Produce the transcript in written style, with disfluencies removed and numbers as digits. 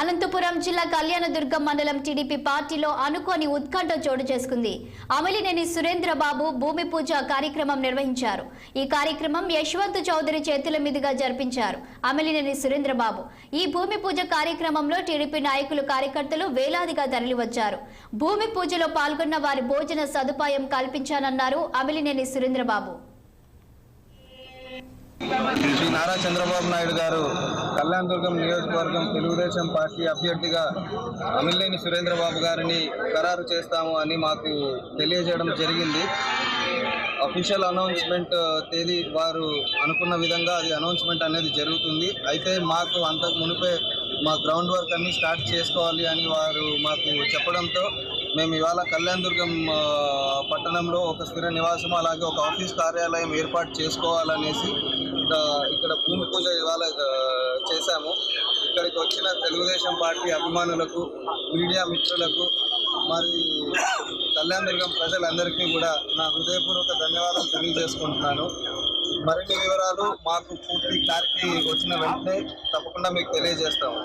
అనంతపురం జిల్లా కళ్యాణదుర్గం మండలం టీడీపీ పార్టీలో అనుకోని ఉత్కంఠ చోటు చేసుకుంది. అమిలినేని సురేంద్రబాబు భూమి పూజ కార్యక్రమం నిర్వహించారు. ఈ కార్యక్రమం యశ్వంత్ చౌదరి చేతుల మీదుగా జరిపించారు. అమిలినేని సురేంద్రబాబు ఈ భూమి పూజ కార్యక్రమంలో టీడీపీ నాయకులు కార్యకర్తలు వేలాదిగా తరలివచ్చారు. భూమి పూజలో పాల్గొన్న వారి భోజన సదుపాయం కల్పించానన్నారు అమిలినేని సురేంద్రబాబు. శ్రీ నారా చంద్రబాబు నాయుడు గారు కళ్యాణదుర్గం నియోజకవర్గం తెలుగుదేశం పార్టీ అభ్యర్థిగా అమిలినేని సురేంద్రబాబు గారిని ఖరారు చేస్తాము అని మాకు తెలియజేయడం జరిగింది. అఫీషియల్ అనౌన్స్మెంట్ తేదీ వారు అనుకున్న విధంగా అది అనౌన్స్మెంట్ అనేది జరుగుతుంది. అయితే మాకు అంతకు మునిపే మా గ్రౌండ్ వర్క్ అన్ని స్టార్ట్ చేసుకోవాలి అని వారు మాకు చెప్పడంతో మేము ఇవాళ కళ్యాణదుర్గం పట్టణంలో ఒక స్థిర నివాసం అలాగే ఒక ఆఫీస్ కార్యాలయం ఏర్పాటు చేసుకోవాలనేసి ఇక్కడ భూమి పూజ ఇవాళ చేశాము. ఇక్కడికి వచ్చిన తెలుగుదేశం పార్టీ అభిమానులకు, మీడియా మిత్రులకు, మరి కళ్యాణదుర్గం ప్రజలందరికీ కూడా నా హృదయపూర్వక ధన్యవాదాలు తెలియజేసుకుంటున్నాను. మరిన్ని వివరాలు మాకు పూర్తి క్లారిటీ వచ్చిన వెంటనే తప్పకుండా మీకు తెలియజేస్తాము.